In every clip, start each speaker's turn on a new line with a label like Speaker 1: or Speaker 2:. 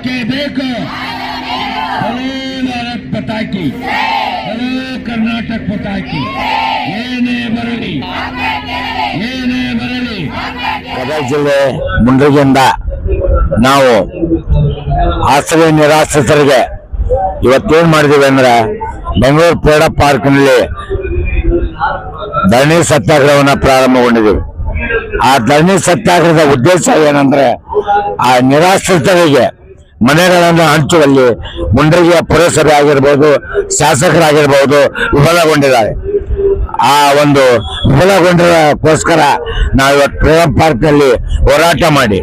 Speaker 1: ಬೇಕೇ ಬೇಕು. ಹಲೋ ಭಾರತ್ ಪತಾಕಿ, ಹಲೋ ಕರ್ನಾಟಕ ಪತಾಕಿ. ಏನೇ ಬರಲಿ
Speaker 2: ಗದಗ ಜಿಲ್ಲೆ ಮುಂಡ್ರಿಗಿಂದ ನಾವು ಆಶ್ರಯ ನಿರಾಶ್ರಿತರಿಗೆ ಇವತ್ತೇನ್ ಮಾಡಿದೀವಿ ಅಂದ್ರೆ ಬೆಂಗಳೂರು ಫ್ರೀಡಂ ಪಾರ್ಕ್ನಲ್ಲಿ ಧರಣಿ ಸತ್ಯಾಗ್ರಹವನ್ನು ಪ್ರಾರಂಭಗೊಂಡಿದ್ದೀವಿ. ಆ ಧರಣಿ ಸತ್ಯಾಗ್ರಹದ ಉದ್ದೇಶ ಏನಂದ್ರೆ ಆ ನಿರಾಶ್ರಿತರಿಗೆ ಮನೆಗಳನ್ನು ಹಂಚುವಲ್ಲಿ ಮುಂಡ್ರಿಗಿಯ ಪುರಸಭೆ ಆಗಿರ್ಬೋದು, ಶಾಸಕರಾಗಿರ್ಬೋದು ವಿಫಲಗೊಂಡಿದ್ದಾರೆ. ಆ ಒಂದು ವಿಫಲಗೊಂಡಿರೋಕ್ಕೋಸ್ಕರ ನಾವು ಇವತ್ತು ಫ್ರೀಡಂ ಪಾರ್ಕ್ನಲ್ಲಿ ಹೋರಾಟ ಮಾಡಿ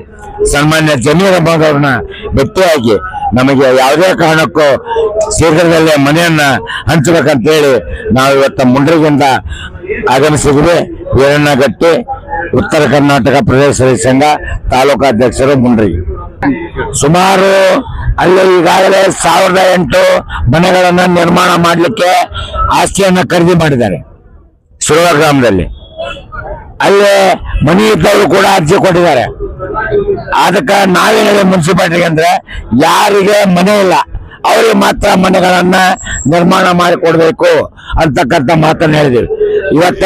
Speaker 2: ಸನ್ಮಾನ್ಯ ಜಮೀರ್ ಅಹಮದ್ ಅವ್ರನ್ನ ಭೇಟಿಯಾಗಿ ನಮಗೆ ಯಾವುದೇ ಕಾರಣಕ್ಕೂ ಶೀಘ್ರದಲ್ಲೇ ಮನೆಯನ್ನ ಹಂಚಬೇಕಂತೇಳಿ ನಾವು ಇವತ್ತು ಮುಂಡ್ರಿಗಿಂದ ಆಗಮಿಸಿದ್ವಿ. ವೀರಣ್ಣಗಟ್ಟಿ, ಉತ್ತರ ಕರ್ನಾಟಕ ಪ್ರದೇಶ ರೈತ ಸಂಘ ತಾಲೂಕಾಧ್ಯಕ್ಷರು ಮುಂಡ್ರಿಗಿ. ಸುಮಾರು ಅಲ್ಲಿ ಈಗಾಗಲೇ 1008 ಮನೆಗಳನ್ನ ನಿರ್ಮಾಣ ಮಾಡಲಿಕ್ಕೆ ಆಸ್ತಿಯನ್ನ ಖರೀದಿ ಮಾಡಿದ್ದಾರೆ ಸುರವ ಗ್ರಾಮದಲ್ಲಿ. ಅಲ್ಲೇ ಮನೆ ಇದ್ದವರು ಕೂಡ ಅರ್ಜಿ ಕೊಟ್ಟಿದ್ದಾರೆ. ಅದಕ್ಕೆ ನಾವೇನಿದೆ ಮುನ್ಸಿಪಾಲಿಟಿಗೆ ಅಂದ್ರೆ ಯಾರಿಗೆ ಮನೆ ಇಲ್ಲ ಅವರಿಗೆ ಮಾತ್ರ ಮನೆಗಳನ್ನ ನಿರ್ಮಾಣ ಮಾಡಿಕೊಡ್ಬೇಕು ಅಂತಕ್ಕಂಥ ಮಾತನ್ನ ಹೇಳಿದೀವಿ. ಇವತ್ತ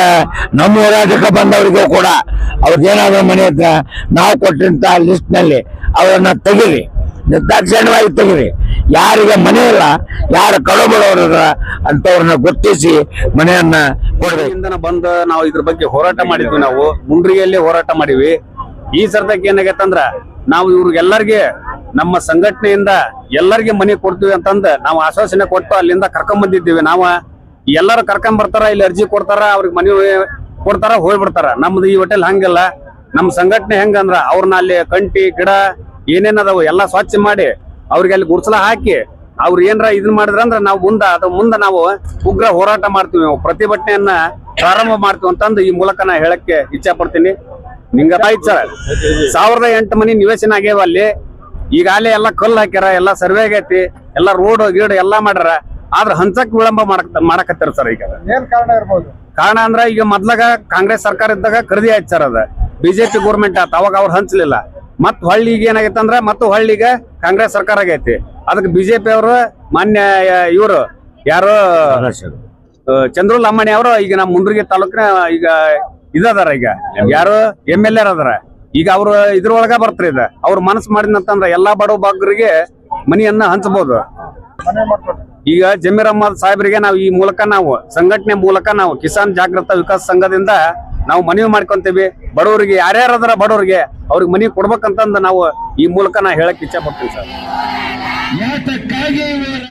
Speaker 2: ನಮ್ಮ ಹೋರಾಟಕ್ಕೆ ಬಂದವರಿಗೂ ಕೂಡ ಅವ್ರಿಗೇನಾದ್ರೂ ಮನೆ ಇದ್ರೆ ನಾವು ಕೊಟ್ಟಿರಂತ ಲಿಸ್ಟ್ ನಲ್ಲಿ ಅವರನ್ನ ತೆಗಿರಿ, ನಿರ್ದಾಕ್ಷಿಣ್ಯವಾಗಿ ತೆಗಿರಿ. ಯಾರಿಗೆ ಮನೆ ಇಲ್ಲ, ಯಾರು ಕಡುಬಡವರ ಅಂತವ್ರನ್ನ ಗುರ್ತಿಸಿ ಮನೆಯನ್ನ ಕೊಡಬೇಕು.
Speaker 3: ಬಂದು ನಾವು ಇದ್ರ ಬಗ್ಗೆ ಹೋರಾಟ ಮಾಡಿದ್ವಿ. ನಾವು ಮುಂಡ್ರಿಗೆಯಲ್ಲಿ ಹೋರಾಟ ಮಾಡಿವಿ. ಈ ಸರ್ದಕ್ಕೆ ಏನಾಗೈತಂದ್ರ ನಾವು ಇವ್ರಿಗೆಲ್ಲರಿಗೆ ನಮ್ಮ ಸಂಘಟನೆಯಿಂದ ಎಲ್ಲರಿಗೆ ಮನೆ ಕೊಡ್ತೀವಿ ಅಂತಂದ ನಾವು ಆಶ್ವಾಸನೆ ಕೊಟ್ಟು ಅಲ್ಲಿಂದ ಕರ್ಕೊಂಡ್ ಬಂದಿದ್ದೀವಿ. ನಾವು ಎಲ್ಲರೂ ಕರ್ಕೊಂಡ್ ಬರ್ತಾರ, ಇಲ್ಲಿ ಅರ್ಜಿ ಕೊಡ್ತಾರ, ಅವ್ರಿಗೆ ಮನೆ ಕೊಡ್ತಾರ, ಹೋಗ್ಬಿಡ್ತಾರ. ನಮ್ದು ಈ ಹೋಟೆಲ್ ಹಂಗಿಲ್ಲ. ನಮ್ ಸಂಘಟನೆ ಹೆಂಗಂದ್ರ ಅವ್ರನ್ನ ಅಲ್ಲಿ ಕಂಟಿ ಗಿಡ ಏನೇನದಾವು ಎಲ್ಲಾ ಸ್ವಚ್ಛ ಮಾಡಿ ಅವ್ರಿಗೆ ಅಲ್ಲಿ ಗುಡ್ಸಲ ಹಾಕಿ ಅವ್ರ ಏನ್ರ ಇದನ್ ಮಾಡಿದ್ರಂದ್ರ ನಾವು ಮುಂದ ನಾವು ಉಗ್ರ ಹೋರಾಟ ಮಾಡ್ತೀವಿ, ಪ್ರತಿಭಟನೆಯನ್ನ ಪ್ರಾರಂಭ ಮಾಡ್ತೀವಿ ಅಂತಂದು ಈ ಮೂಲಕ ನಾ ಹೇಳಕ್ಕೆ ಇಚ್ಛಾ ಪಡ್ತೀನಿ. ನಿಂಗಾಯ್ತು ಸರ್, 1008 ಮನಿ ನಿವೇಶನ ಆಗ್ಯಾವ ಅಲ್ಲಿ. ಈಗಾಗಲೇ ಎಲ್ಲಾ ಕಲ್ಲು ಹಾಕ್ಯಾರ, ಎಲ್ಲಾ ಸರ್ವೆ ಆಗೈತಿ, ಎಲ್ಲಾ ರೋಡ್ ಗೀಡ್ ಎಲ್ಲಾ ಮಾಡ್ಯಾರ. ಆದ್ರ ಹಂಚಕ್ ವಿಳಂಬ ಮಾಡಕತ್ತಾರ ಸರ್. ಈಗ
Speaker 4: ಏನ್ ಕಾರಣ ಇರ್ಬೋದು?
Speaker 3: ಕಾರಣ ಅಂದ್ರ ಈಗ ಮೊದ್ಲಾಗ ಕಾಂಗ್ರೆಸ್ ಸರ್ಕಾರ ಇದ್ದಾಗ ಖರೀದಿ ಆಯ್ತು ಸರ್. ಅದ ಬಿಜೆಪಿ ಗೋರ್ಮೆಂಟ್ ಆತ, ಅವಾಗ ಅವ್ರು ಹಂಚಲಿಲ್ಲ. ಮತ್ ಹೊಳ್ಳಿ ಈಗ ಏನಾಗೈತೆ ಅಂದ್ರ ಮತ್ತು ಹೊಳ್ಳಿಗ ಕಾಂಗ್ರೆಸ್ ಸರ್ಕಾರ ಆಗೈತಿ. ಅದಕ್ಕೆ ಬಿಜೆಪಿ ಅವರು ಮಾನ್ಯ ಇವರು ಯಾರು ಚಂದ್ರೂಲ್ ಅಮ್ಮಣಿ ಅವರು ಈಗ ನಮ್ಮ ಮುಂಡ್ರಿಗಿ ತಾಲೂಕಿನ ಈಗ ಇದದಾರ, ಈಗ ಯಾರು MLA ಅದಾರ. ಈಗ ಅವ್ರು ಇದ್ರೊಳಗ ಬರ್ತಾರೆ. ಇದ ಅವ್ರ ಮನಸ್ಸು ಮಾಡಿದಂತಂದ್ರ ಎಲ್ಲಾ ಬಡವ ಬಾಗ್ರಿಗೆ ಮನಿಯನ್ನ ಹಂಚಬಹುದು. ಈಗ ಜಮೀರ್ ಅಹಮದ್ ಸಾಹೇಬ್ರಿಗೆ ನಾವು ಈ ಮೂಲಕ ನಾವು ಸಂಘಟನೆ ಮೂಲಕ ನಾವು ಕಿಸಾನ್ ಜಾಗೃತ ವಿಕಾಸ ಸಂಘದಿಂದ ನಾವು ಮನವಿ ಮಾಡ್ಕೊಂತೀವಿ. ಬಡವರಿಗೆ ಯಾರ್ಯಾರದಾರ ಬಡವರಿಗೆ ಅವ್ರಿಗೆ ಮನಿ ಕೊಡ್ಬೇಕಂತಂದ ನಾವು ಈ ಮೂಲಕ ನಾ ಹೇಳಕ್ ಇಚ್ಛೆ ಪಡ್ತೀನಿ ಸರ್.